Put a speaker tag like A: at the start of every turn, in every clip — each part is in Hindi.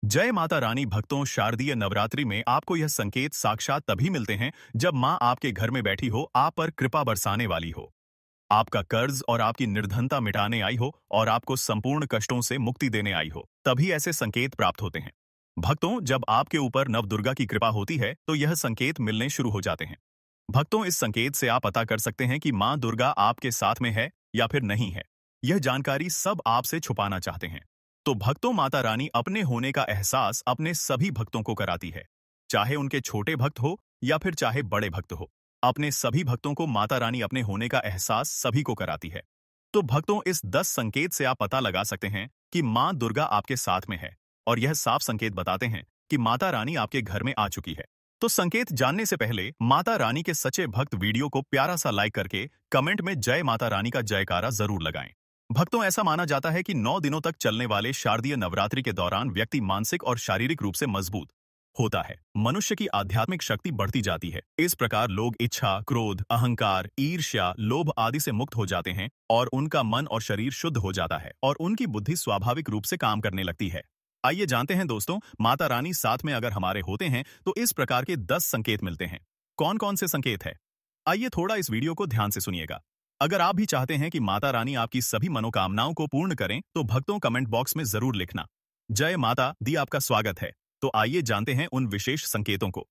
A: जय माता रानी भक्तों, शारदीय नवरात्रि में आपको यह संकेत साक्षात तभी मिलते हैं जब माँ आपके घर में बैठी हो, आप पर कृपा बरसाने वाली हो, आपका कर्ज और आपकी निर्धनता मिटाने आई हो और आपको संपूर्ण कष्टों से मुक्ति देने आई हो। तभी ऐसे संकेत प्राप्त होते हैं। भक्तों, जब आपके ऊपर नवदुर्गा की कृपा होती है तो यह संकेत मिलने शुरू हो जाते हैं। भक्तों, इस संकेत से आप पता कर सकते हैं कि माँ दुर्गा आपके साथ में है या फिर नहीं है। यह जानकारी सब आपसे छुपाना चाहते हैं। तो भक्तों, माता रानी अपने होने का एहसास अपने सभी भक्तों को कराती है, चाहे उनके छोटे भक्त हो या फिर चाहे बड़े भक्त हो। अपने सभी भक्तों को माता रानी अपने होने का एहसास सभी को कराती है। तो भक्तों, इस 10 संकेत से आप पता लगा सकते हैं कि माँ दुर्गा आपके साथ में है और यह साफ संकेत बताते हैं कि माता रानी आपके घर में आ चुकी है। तो संकेत जानने से पहले माता रानी के सच्चे भक्त वीडियो को प्यारा सा लाइक करके कमेंट में जय माता रानी का जयकारा जरूर लगाएं। भक्तों, ऐसा माना जाता है कि 9 दिनों तक चलने वाले शारदीय नवरात्रि के दौरान व्यक्ति मानसिक और शारीरिक रूप से मजबूत होता है। मनुष्य की आध्यात्मिक शक्ति बढ़ती जाती है। इस प्रकार लोग इच्छा, क्रोध, अहंकार, ईर्ष्या, लोभ आदि से मुक्त हो जाते हैं और उनका मन और शरीर शुद्ध हो जाता है और उनकी बुद्धि स्वाभाविक रूप से काम करने लगती है। आइए जानते हैं दोस्तों, माता रानी साथ में अगर हमारे होते हैं तो इस प्रकार के 10 संकेत मिलते हैं। कौन कौन से संकेत है? आइए थोड़ा इस वीडियो को ध्यान से सुनिएगा। अगर आप भी चाहते हैं कि माता रानी आपकी सभी मनोकामनाओं को पूर्ण करें तो भक्तों, कमेंट बॉक्स में जरूर लिखना जय माता दी, आपका स्वागत है। तो आइए जानते हैं उन विशेष संकेतों को।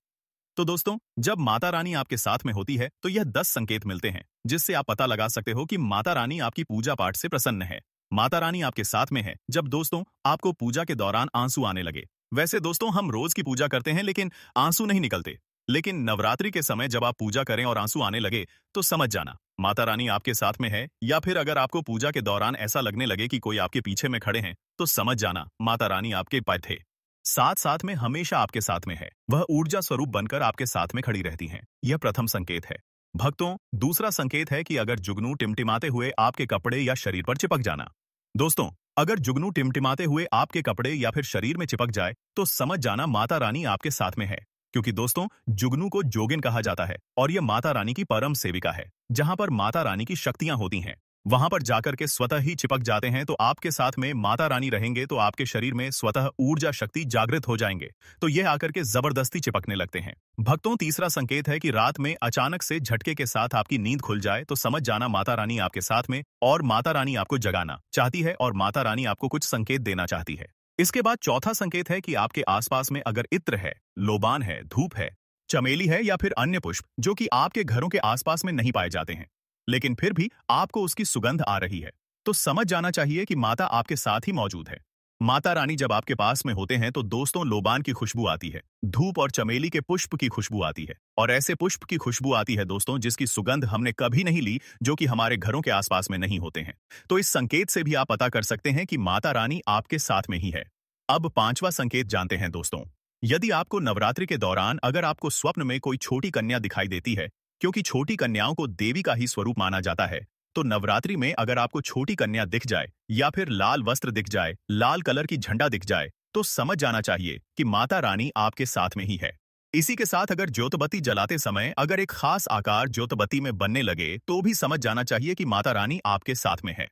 A: तो दोस्तों, जब माता रानी आपके साथ में होती है तो यह 10 संकेत मिलते हैं जिससे आप पता लगा सकते हो कि माता रानी आपकी पूजा पाठ से प्रसन्न है। माता रानी आपके साथ में है जब दोस्तों आपको पूजा के दौरान आंसू आने लगे। वैसे दोस्तों, हम रोज की पूजा करते हैं लेकिन आंसू नहीं निकलते। लेकिन नवरात्रि के समय जब आप पूजा करें और आंसू आने लगे तो समझ जाना माता रानी आपके साथ में है। या फिर अगर आपको पूजा के दौरान ऐसा लगने लगे कि कोई आपके पीछे में खड़े हैं तो समझ जाना माता रानी आपके पास थे, साथ साथ में हमेशा आपके साथ में है। वह ऊर्जा स्वरूप बनकर आपके साथ में खड़ी रहती हैं। यह प्रथम संकेत है। भक्तों, दूसरा संकेत है कि अगर जुगनू टिमटिमाते हुए आपके कपड़े या शरीर पर चिपक जाना। दोस्तों, अगर जुगनू टिमटिमाते हुए आपके कपड़े या फिर शरीर में चिपक जाए तो समझ जाना माता रानी आपके साथ में है। क्योंकि दोस्तों, जुगनू को जोगिन कहा जाता है और यह माता रानी की परम सेविका है। जहां पर माता रानी की शक्तियां होती हैं वहां पर जाकर के स्वतः ही चिपक जाते हैं। तो आपके साथ में माता रानी रहेंगे तो आपके शरीर में स्वतः ऊर्जा शक्ति जागृत हो जाएंगे, तो यह आकर के जबरदस्ती चिपकने लगते हैं। भक्तों, तीसरा संकेत है कि रात में अचानक से झटके के साथ आपकी नींद खुल जाए तो समझ जाना माता रानी आपके साथ में और माता रानी आपको जगाना चाहती है और माता रानी आपको कुछ संकेत देना चाहती है। इसके बाद चौथा संकेत है कि आपके आसपास में अगर इत्र है, लोबान है, धूप है, चमेली है या फिर अन्य पुष्प जो कि आपके घरों के आसपास में नहीं पाए जाते हैं लेकिन फिर भी आपको उसकी सुगंध आ रही है, तो समझ जाना चाहिए कि माता आपके साथ ही मौजूद है। माता रानी जब आपके पास में होते हैं तो दोस्तों, लोबान की खुशबू आती है, धूप और चमेली के पुष्प की खुशबू आती है और ऐसे पुष्प की खुशबू आती है दोस्तों जिसकी सुगंध हमने कभी नहीं ली, जो कि हमारे घरों के आसपास में नहीं होते हैं। तो इस संकेत से भी आप पता कर सकते हैं कि माता रानी आपके साथ में ही है। अब पांचवा संकेत जानते हैं दोस्तों। यदि आपको नवरात्रि के दौरान अगर आपको स्वप्न में कोई छोटी कन्या दिखाई देती है, क्योंकि छोटी कन्याओं को देवी का ही स्वरूप माना जाता है, तो नवरात्रि में अगर आपको छोटी कन्या दिख जाए या फिर लाल वस्त्र दिख जाए, लाल कलर की झंडा दिख जाए, तो समझ जाना चाहिए कि माता रानी आपके साथ में ही है। इसी के साथ अगर ज्योतबत्ती जलाते समय अगर एक खास आकार ज्योतबत्ती में बनने लगे तो भी समझ जाना चाहिए कि माता रानी आपके साथ में है।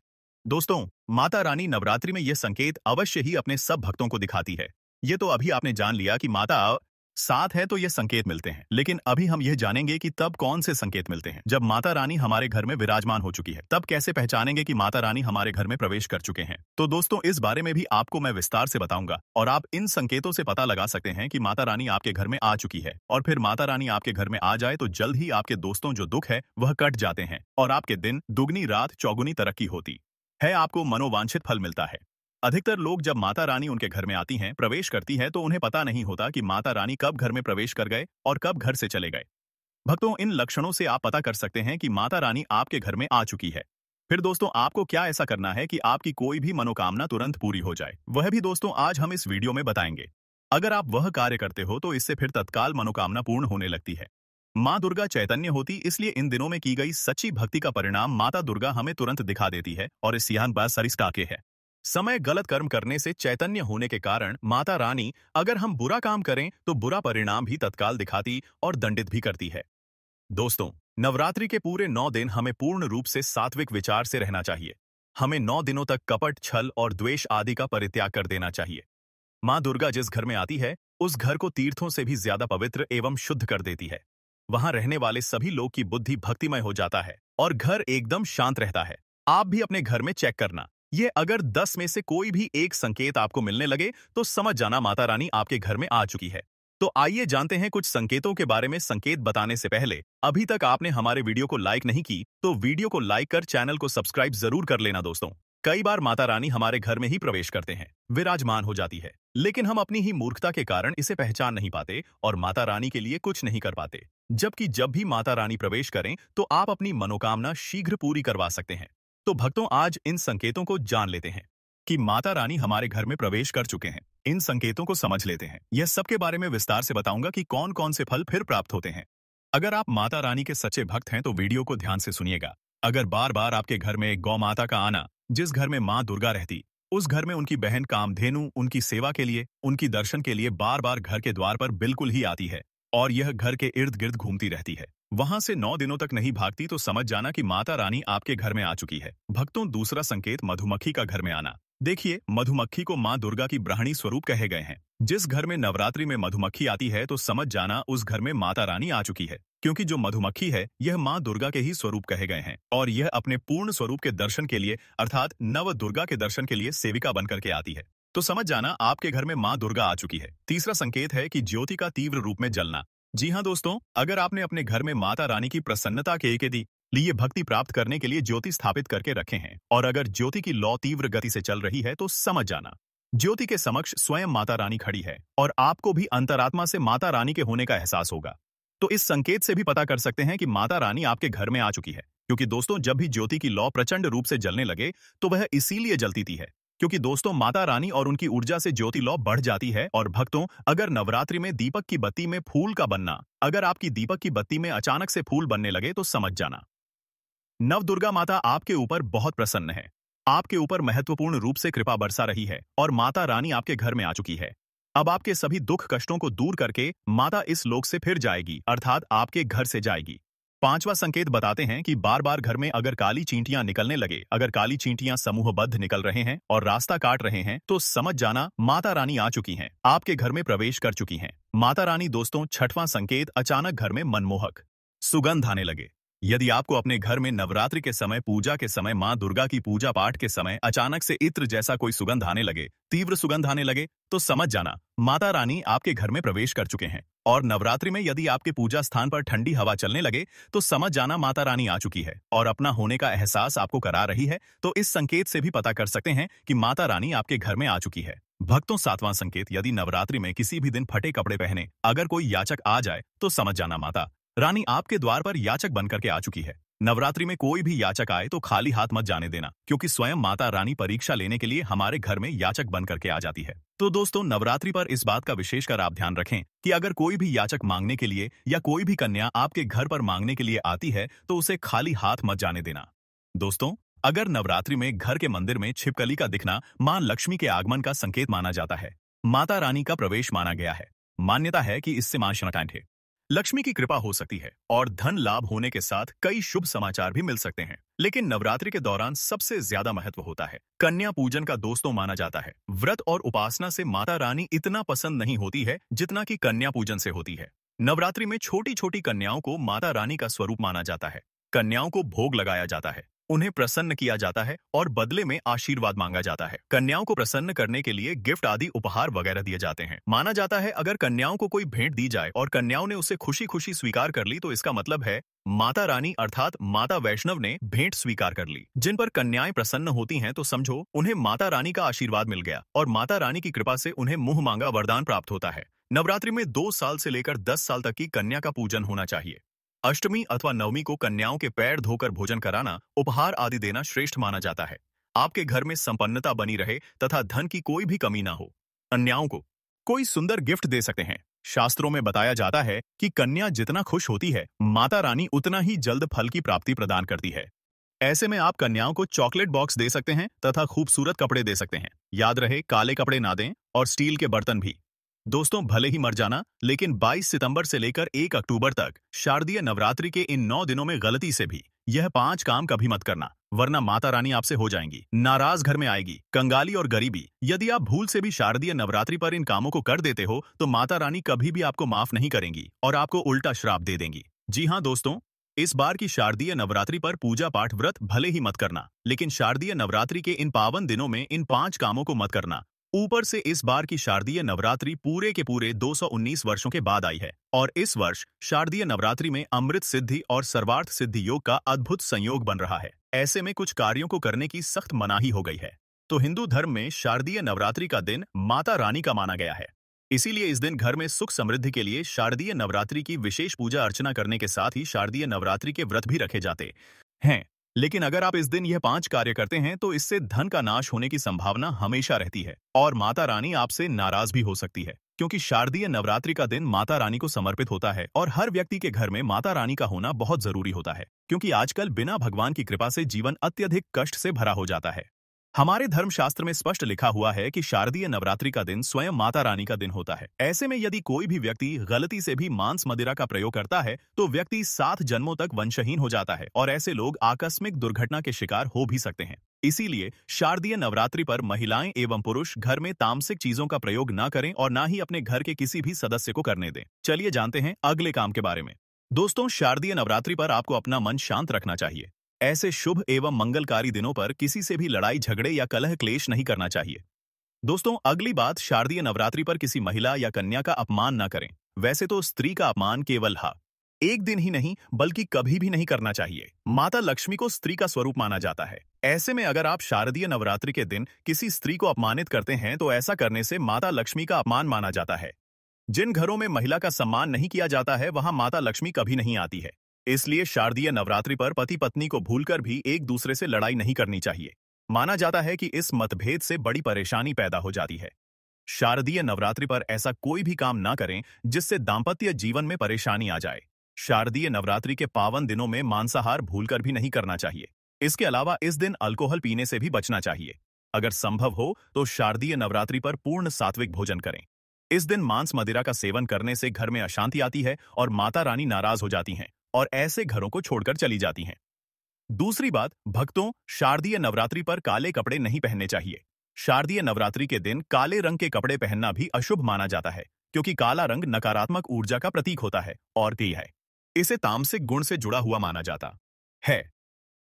A: दोस्तों, माता रानी नवरात्रि में यह संकेत अवश्य ही अपने सब भक्तों को दिखाती है। ये तो अभी आपने जान लिया कि माता साथ है तो ये संकेत मिलते हैं, लेकिन अभी हम यह जानेंगे कि तब कौन से संकेत मिलते हैं जब माता रानी हमारे घर में विराजमान हो चुकी है। तब कैसे पहचानेंगे कि माता रानी हमारे घर में प्रवेश कर चुके हैं। तो दोस्तों, इस बारे में भी आपको मैं विस्तार से बताऊंगा और आप इन संकेतों से पता लगा सकते हैं कि माता रानी आपके घर में आ चुकी है। और फिर माता रानी आपके घर में आ जाए तो जल्द ही आपके दोस्तों जो दुख है वह कट जाते हैं और आपके दिन दुगनी रात चौगुनी तरक्की होती है, आपको मनोवांछित फल मिलता है। अधिकतर लोग जब माता रानी उनके घर में आती हैं, प्रवेश करती है, तो उन्हें पता नहीं होता कि माता रानी कब घर में प्रवेश कर गए और कब घर से चले गए। भक्तों, इन लक्षणों से आप पता कर सकते हैं कि माता रानी आपके घर में आ चुकी है। फिर दोस्तों, आपको क्या ऐसा करना है कि आपकी कोई भी मनोकामना तुरंत पूरी हो जाए, वह भी दोस्तों आज हम इस वीडियो में बताएंगे। अगर आप वह कार्य करते हो तो इससे फिर तत्काल मनोकामना पूर्ण होने लगती है। माँ दुर्गा चैतन्य होती, इसलिए इन दिनों में की गई सच्ची भक्ति का परिणाम माता दुर्गा हमें तुरंत दिखा देती है और इस यहाँ बात सरिस्ता के है। समय गलत कर्म करने से चैतन्य होने के कारण माता रानी अगर हम बुरा काम करें तो बुरा परिणाम भी तत्काल दिखाती और दंडित भी करती है। दोस्तों, नवरात्रि के पूरे 9 दिन हमें पूर्ण रूप से सात्विक विचार से रहना चाहिए। हमें 9 दिनों तक कपट, छल और द्वेष आदि का परित्याग कर देना चाहिए। माँ दुर्गा जिस घर में आती है, उस घर को तीर्थों से भी ज्यादा पवित्र एवं शुद्ध कर देती है। वहां रहने वाले सभी लोग की बुद्धि भक्तिमय हो जाता है और घर एकदम शांत रहता है। आप भी अपने घर में चेक करना। ये अगर 10 में से कोई भी एक संकेत आपको मिलने लगे तो समझ जाना माता रानी आपके घर में आ चुकी है। तो आइए जानते हैं कुछ संकेतों के बारे में। संकेत बताने से पहले अभी तक आपने हमारे वीडियो को लाइक नहीं की तो वीडियो को लाइक कर चैनल को सब्सक्राइब जरूर कर लेना दोस्तों। कई बार माता रानी हमारे घर में ही प्रवेश करते हैं, विराजमान हो जाती है, लेकिन हम अपनी ही मूर्खता के कारण इसे पहचान नहीं पाते और माता रानी के लिए कुछ नहीं कर पाते। जबकि जब भी माता रानी प्रवेश करें तो आप अपनी मनोकामना शीघ्र पूरी करवा सकते हैं। तो भक्तों, आज इन संकेतों को जान लेते हैं कि माता रानी हमारे घर में प्रवेश कर चुके हैं। इन संकेतों को समझ लेते हैं। यह सब के बारे में विस्तार से बताऊंगा कि कौन कौन से फल फिर प्राप्त होते हैं। अगर आप माता रानी के सच्चे भक्त हैं तो वीडियो को ध्यान से सुनिएगा। अगर बार बार आपके घर में गौ माता का आना, जिस घर में माँ दुर्गा रहती, उस घर में उनकी बहन कामधेनु उनकी सेवा के लिए, उनकी दर्शन के लिए बार बार घर के द्वार पर बिल्कुल ही आती है और यह घर के इर्द गिर्द घूमती रहती है, वहां से 9 दिनों तक नहीं भागती, तो समझ जाना कि माता रानी आपके घर में आ चुकी है। भक्तों, दूसरा संकेत मधुमक्खी का घर में आना। देखिए, मधुमक्खी को माँ दुर्गा की ब्राह्मणी स्वरूप कहे गए हैं। जिस घर में नवरात्रि में मधुमक्खी आती है तो समझ जाना उस घर में माता रानी आ चुकी है, क्योंकि जो मधुमक्खी है यह माँ दुर्गा के ही स्वरूप कहे गए हैं और यह अपने पूर्ण स्वरूप के दर्शन के लिए अर्थात नव दुर्गा के दर्शन के लिए सेविका बनकर के आती है। तो समझ जाना आपके घर में माँ दुर्गा आ चुकी है। तीसरा संकेत है कि ज्योति का तीव्र रूप में जलना। जी हाँ दोस्तों, अगर आपने अपने घर में माता रानी की प्रसन्नता के लिए भक्ति प्राप्त करने के लिए ज्योति स्थापित करके रखे हैं और अगर ज्योति की लौ तीव्र गति से चल रही है तो समझ जाना ज्योति के समक्ष स्वयं माता रानी खड़ी है और आपको भी अंतरात्मा से माता रानी के होने का एहसास होगा। तो इस संकेत से भी पता कर सकते हैं कि माता रानी आपके घर में आ चुकी है, क्योंकि दोस्तों जब भी ज्योति की लौ प्रचंड रूप से जलने लगे तो वह इसीलिए जलती थी है क्योंकि दोस्तों माता रानी और उनकी ऊर्जा से ज्योति लौ बढ़ जाती है। और भक्तों, अगर नवरात्रि में दीपक की बत्ती में फूल का बनना, अगर आपकी दीपक की बत्ती में अचानक से फूल बनने लगे तो समझ जाना नव दुर्गा माता आपके ऊपर बहुत प्रसन्न है, आपके ऊपर महत्वपूर्ण रूप से कृपा बरसा रही है और माता रानी आपके घर में आ चुकी है। अब आपके सभी दुख कष्टों को दूर करके माता इस लोक से फिर जाएगी, अर्थात आपके घर से जाएगी। पांचवा संकेत बताते हैं कि बार बार घर में अगर काली चींटियां निकलने लगे, अगर काली चींटियां समूहबद्ध निकल रहे हैं और रास्ता काट रहे हैं तो समझ जाना माता रानी आ चुकी हैं, आपके घर में प्रवेश कर चुकी हैं। माता रानी दोस्तों, छठवां संकेत, अचानक घर में मनमोहक सुगंध आने लगे। यदि आपको अपने घर में नवरात्रि के समय, पूजा के समय, माँ दुर्गा की पूजा पाठ के समय अचानक से इत्र जैसा कोई सुगंध आने लगे, तीव्र सुगंध आने लगे, तो समझ जाना माता रानी आपके घर में प्रवेश कर चुके हैं। और नवरात्रि में यदि आपके पूजा स्थान पर ठंडी हवा चलने लगे तो समझ जाना माता रानी आ चुकी है और अपना होने का एहसास आपको करा रही है। तो इस संकेत से भी पता कर सकते हैं कि माता रानी आपके घर में आ चुकी है। भक्तों, सातवां संकेत, यदि नवरात्रि में किसी भी दिन फटे कपड़े पहने अगर कोई याचक आ जाए तो समझ जाना माता रानी आपके द्वार पर याचक बनकर के आ चुकी है। नवरात्रि में कोई भी याचक आए तो खाली हाथ मत जाने देना, क्योंकि स्वयं माता रानी परीक्षा लेने के लिए हमारे घर में याचक बनकर के आ जाती है। तो दोस्तों, नवरात्रि पर इस बात का विशेषकर आप ध्यान रखें कि अगर कोई भी याचक मांगने के लिए या कोई भी कन्या आपके घर पर मांगने के लिए आती है तो उसे खाली हाथ मत जाने देना। दोस्तों, अगर नवरात्रि में घर के मंदिर में छिपकली का दिखना मां लक्ष्मी के आगमन का संकेत माना जाता है, माता रानी का प्रवेश माना गया है। मान्यता है कि इससे मां शांत लक्ष्मी की कृपा हो सकती है और धन लाभ होने के साथ कई शुभ समाचार भी मिल सकते हैं। लेकिन नवरात्रि के दौरान सबसे ज्यादा महत्व होता है कन्या पूजन का दोस्तों माना जाता है। व्रत और उपासना से माता रानी इतना पसंद नहीं होती है जितना कि कन्या पूजन से होती है। नवरात्रि में छोटी छोटी कन्याओं को माता रानी का स्वरूप माना जाता है। कन्याओं को भोग लगाया जाता है, उन्हें प्रसन्न किया जाता है और बदले में आशीर्वाद मांगा जाता है। कन्याओं को प्रसन्न करने के लिए गिफ्ट आदि उपहार वगैरह दिए जाते हैं। माना जाता है अगर कन्याओं को कोई भेंट दी जाए और कन्याओं ने उसे खुशी खुशी स्वीकार कर ली तो इसका मतलब है माता रानी अर्थात माता वैष्णव ने भेंट स्वीकार कर ली। जिन पर कन्याएं प्रसन्न होती हैं तो समझो उन्हें माता रानी का आशीर्वाद मिल गया और माता रानी की कृपा से उन्हें मुंह मांगा वरदान प्राप्त होता है। नवरात्रि में 2 साल से लेकर 10 साल तक की कन्या का पूजन होना चाहिए। अष्टमी अथवा नवमी को कन्याओं के पैर धोकर भोजन कराना, उपहार आदि देना श्रेष्ठ माना जाता है। आपके घर में संपन्नता बनी रहे तथा धन की कोई भी कमी ना हो। कन्याओं को कोई सुंदर गिफ्ट दे सकते हैं। शास्त्रों में बताया जाता है कि कन्या जितना खुश होती है, माता रानी उतना ही जल्द फल की प्राप्ति प्रदान करती है। ऐसे में आप कन्याओं को चॉकलेट बॉक्स दे सकते हैं तथा खूबसूरत कपड़े दे सकते हैं। याद रहे, काले कपड़े ना दें और स्टील के बर्तन भी। दोस्तों, भले ही मर जाना, लेकिन 22 सितंबर से लेकर 1 अक्टूबर तक शारदीय नवरात्रि के इन 9 दिनों में गलती से भी यह 5 काम कभी मत करना, वरना माता रानी आपसे हो जाएंगी नाराज। घर में आएगी कंगाली और गरीबी। यदि आप भूल से भी शारदीय नवरात्रि पर इन कामों को कर देते हो तो माता रानी कभी भी आपको माफ नहीं करेंगी और आपको उल्टा श्राप दे देंगी। जी हाँ दोस्तों, इस बार की शारदीय नवरात्रि पर पूजा पाठ व्रत भले ही मत करना, लेकिन शारदीय नवरात्रि के इन पावन दिनों में इन 5 कामों को मत करना। ऊपर से इस बार की शारदीय नवरात्रि पूरे के पूरे 219 वर्षों के बाद आई है और इस वर्ष शारदीय नवरात्रि में अमृत सिद्धि और सर्वार्थ सिद्धि योग का अद्भुत संयोग बन रहा है। ऐसे में कुछ कार्यों को करने की सख्त मनाही हो गई है। तो हिंदू धर्म में शारदीय नवरात्रि का दिन माता रानी का माना गया है। इसीलिए इस दिन घर में सुख समृद्धि के लिए शारदीय नवरात्रि की विशेष पूजा अर्चना करने के साथ ही शारदीय नवरात्रि के व्रत भी रखे जाते हैं। लेकिन अगर आप इस दिन यह 5 कार्य करते हैं तो इससे धन का नाश होने की संभावना हमेशा रहती है और माता रानी आपसे नाराज भी हो सकती है, क्योंकि शारदीय नवरात्रि का दिन माता रानी को समर्पित होता है और हर व्यक्ति के घर में माता रानी का होना बहुत जरूरी होता है, क्योंकि आजकल बिना भगवान की कृपा से जीवन अत्यधिक कष्ट से भरा हो जाता है। हमारे धर्मशास्त्र में स्पष्ट लिखा हुआ है कि शारदीय नवरात्रि का दिन स्वयं माता रानी का दिन होता है। ऐसे में यदि कोई भी व्यक्ति गलती से भी मांस मदिरा का प्रयोग करता है तो व्यक्ति 7 जन्मों तक वंशहीन हो जाता है और ऐसे लोग आकस्मिक दुर्घटना के शिकार हो भी सकते हैं। इसीलिए शारदीय नवरात्रि पर महिलाएं एवं पुरुष घर में तामसिक चीजों का प्रयोग न करें और न ही अपने घर के किसी भी सदस्य को करने दें। चलिए जानते हैं अगले काम के बारे में। दोस्तों, शारदीय नवरात्रि पर आपको अपना मन शांत रखना चाहिए। ऐसे शुभ एवं मंगलकारी दिनों पर किसी से भी लड़ाई झगड़े या कलह क्लेश नहीं करना चाहिए। दोस्तों, अगली बात, शारदीय नवरात्रि पर किसी महिला या कन्या का अपमान न करें। वैसे तो स्त्री का अपमान केवल एक दिन ही नहीं बल्कि कभी भी नहीं करना चाहिए। माता लक्ष्मी को स्त्री का स्वरूप माना जाता है। ऐसे में अगर आप शारदीय नवरात्रि के दिन किसी स्त्री को अपमानित करते हैं तो ऐसा करने से माता लक्ष्मी का अपमान माना जाता है। जिन घरों में महिला का सम्मान नहीं किया जाता है वहां माता लक्ष्मी कभी नहीं आती है। इसलिए शारदीय नवरात्रि पर पति पत्नी को भूलकर भी एक दूसरे से लड़ाई नहीं करनी चाहिए। माना जाता है कि इस मतभेद से बड़ी परेशानी पैदा हो जाती है। शारदीय नवरात्रि पर ऐसा कोई भी काम ना करें जिससे दांपत्य जीवन में परेशानी आ जाए। शारदीय नवरात्रि के पावन दिनों में मांसाहार भूलकर भी नहीं करना चाहिए। इसके अलावा इस दिन अल्कोहल पीने से भी बचना चाहिए। अगर संभव हो तो शारदीय नवरात्रि पर पूर्ण सात्विक भोजन करें। इस दिन मांस मदिरा का सेवन करने से घर में अशांति आती है और माता रानी नाराज हो जाती हैं और ऐसे घरों को छोड़कर चली जाती हैं। दूसरी बात, भक्तों, शारदीय नवरात्रि पर काले कपड़े नहीं पहनने चाहिए। शारदीय नवरात्रि के दिन काले रंग के कपड़े पहनना भी अशुभ माना जाता है, क्योंकि काला रंग नकारात्मक ऊर्जा का प्रतीक होता है और है इसे तामसिक गुण से जुड़ा हुआ माना जाता है।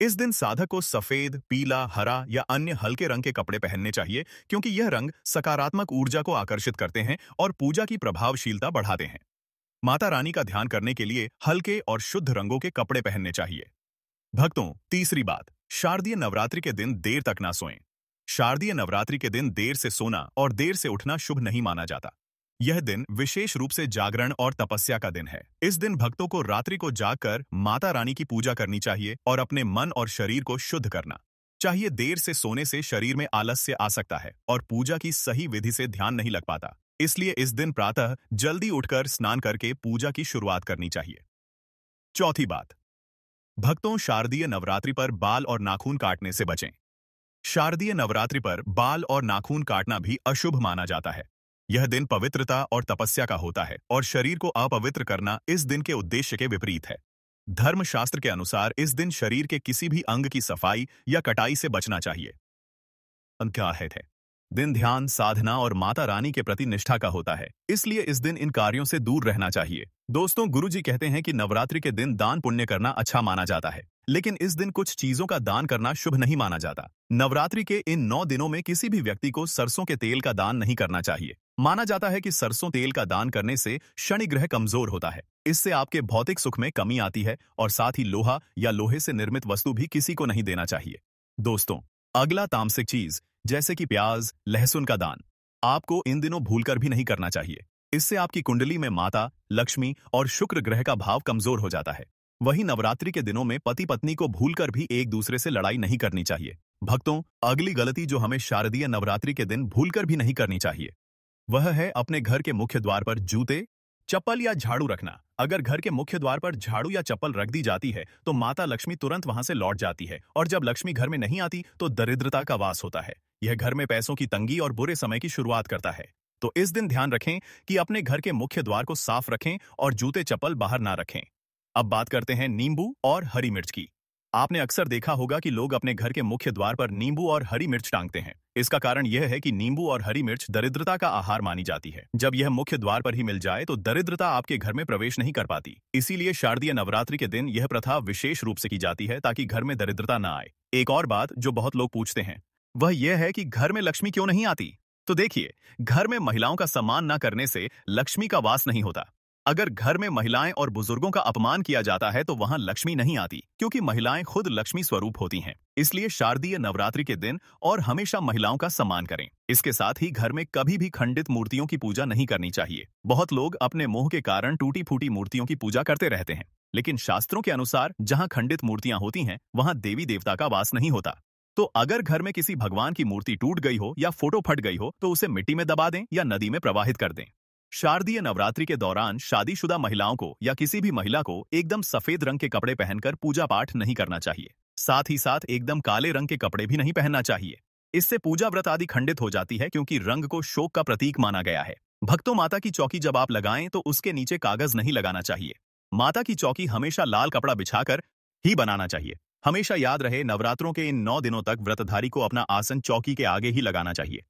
A: इस दिन साधक को सफेद, पीला, हरा या अन्य हल्के रंग के कपड़े पहनने चाहिए, क्योंकि यह रंग सकारात्मक ऊर्जा को आकर्षित करते हैं और पूजा की प्रभावशीलता बढ़ाते हैं। माता रानी का ध्यान करने के लिए हल्के और शुद्ध रंगों के कपड़े पहनने चाहिए। भक्तों, तीसरी बात, शारदीय नवरात्रि के दिन देर तक ना सोएं। शारदीय नवरात्रि के दिन देर से सोना और देर से उठना शुभ नहीं माना जाता। यह दिन विशेष रूप से जागरण और तपस्या का दिन है। इस दिन भक्तों को रात्रि को जागकर माता रानी की पूजा करनी चाहिए और अपने मन और शरीर को शुद्ध करना चाहिए। देर से सोने से शरीर में आलस्य आ सकता है और पूजा की सही विधि से ध्यान नहीं लग पाता। इसलिए इस दिन प्रातः जल्दी उठकर स्नान करके पूजा की शुरुआत करनी चाहिए। चौथी बात, भक्तों, शारदीय नवरात्रि पर बाल और नाखून काटने से बचें। शारदीय नवरात्रि पर बाल और नाखून काटना भी अशुभ माना जाता है। यह दिन पवित्रता और तपस्या का होता है और शरीर को अपवित्र करना इस दिन के उद्देश्य के विपरीत है। धर्मशास्त्र के अनुसार इस दिन शरीर के किसी भी अंग की सफाई या कटाई से बचना चाहिए। क्या है दिन ध्यान, साधना और माता रानी के प्रति निष्ठा का होता है, इसलिए इस दिन इन कार्यों से दूर रहना चाहिए। दोस्तों, गुरुजी कहते हैं कि नवरात्रि के दिन दान पुण्य करना अच्छा माना जाता है, लेकिन इस दिन कुछ चीजों का दान करना शुभ नहीं माना जाता। नवरात्रि के इन 9 दिनों में किसी भी व्यक्ति को सरसों के तेल का दान नहीं करना चाहिए। माना जाता है कि सरसों तेल का दान करने से शनि ग्रह कमजोर होता है। इससे आपके भौतिक सुख में कमी आती है और साथ ही लोहा या लोहे से निर्मित वस्तु भी किसी को नहीं देना चाहिए। दोस्तों, अगला तामसिक चीज जैसे कि प्याज, लहसुन का दान आपको इन दिनों भूलकर भी नहीं करना चाहिए। इससे आपकी कुंडली में माता, लक्ष्मी और शुक्र ग्रह का भाव कमजोर हो जाता है। वहीं नवरात्रि के दिनों में पति पत्नी को भूलकर भी एक दूसरे से लड़ाई नहीं करनी चाहिए। भक्तों, अगली गलती जो हमें शारदीय नवरात्रि के दिन भूलकर भी नहीं करनी चाहिए वह है अपने घर के मुख्य द्वार पर जूते, चप्पल या झाड़ू रखना। अगर घर के मुख्य द्वार पर झाड़ू या चप्पल रख दी जाती है तो माता लक्ष्मी तुरंत वहां से लौट जाती है और जब लक्ष्मी घर में नहीं आती तो दरिद्रता का वास होता है। यह घर में पैसों की तंगी और बुरे समय की शुरुआत करता है। तो इस दिन ध्यान रखें कि अपने घर के मुख्य द्वार को साफ रखें और जूते चप्पल बाहर ना रखें। अब बात करते हैं नींबू और हरी मिर्च की। आपने अक्सर देखा होगा कि लोग अपने घर के मुख्य द्वार पर नींबू और हरी मिर्च टांगते हैं। इसका कारण यह है कि नींबू और हरी मिर्च दरिद्रता का आहार मानी जाती है। जब यह मुख्य द्वार पर ही मिल जाए तो दरिद्रता आपके घर में प्रवेश नहीं कर पाती। इसीलिए शारदीय नवरात्रि के दिन यह प्रथा विशेष रूप से की जाती है ताकि घर में दरिद्रता ना आए। एक और बात जो बहुत लोग पूछते हैं वह यह है कि घर में लक्ष्मी क्यों नहीं आती। तो देखिए, घर में महिलाओं का सम्मान न करने से लक्ष्मी का वास नहीं होता। अगर घर में महिलाएं और बुजुर्गों का अपमान किया जाता है तो वहां लक्ष्मी नहीं आती, क्योंकि महिलाएं खुद लक्ष्मी स्वरूप होती हैं। इसलिए शारदीय नवरात्रि के दिन और हमेशा महिलाओं का सम्मान करें। इसके साथ ही घर में कभी भी खंडित मूर्तियों की पूजा नहीं करनी चाहिए। बहुत लोग अपने मोह के कारण टूटी फूटी मूर्तियों की पूजा करते रहते हैं, लेकिन शास्त्रों के अनुसार जहां खंडित मूर्तियां होती हैं वहां देवी देवता का वास नहीं होता। तो अगर घर में किसी भगवान की मूर्ति टूट गई हो या फोटो फट गई हो तो उसे मिट्टी में दबा दें या नदी में प्रवाहित कर दें। शारदीय नवरात्रि के दौरान शादीशुदा महिलाओं को या किसी भी महिला को एकदम सफेद रंग के कपड़े पहनकर पूजा पाठ नहीं करना चाहिए। साथ ही साथ एकदम काले रंग के कपड़े भी नहीं पहनना चाहिए। इससे पूजा व्रत आदि खंडित हो जाती है, क्योंकि रंग को शोक का प्रतीक माना गया है। भक्तों, माता की चौकी जब आप लगाएं तो उसके नीचे कागज नहीं लगाना चाहिए। माता की चौकी हमेशा लाल कपड़ा बिछाकर ही बनाना चाहिए। हमेशा याद रहे, नवरात्रों के इन 9 दिनों तक व्रतधारी को अपना आसन चौकी के आगे ही लगाना चाहिए।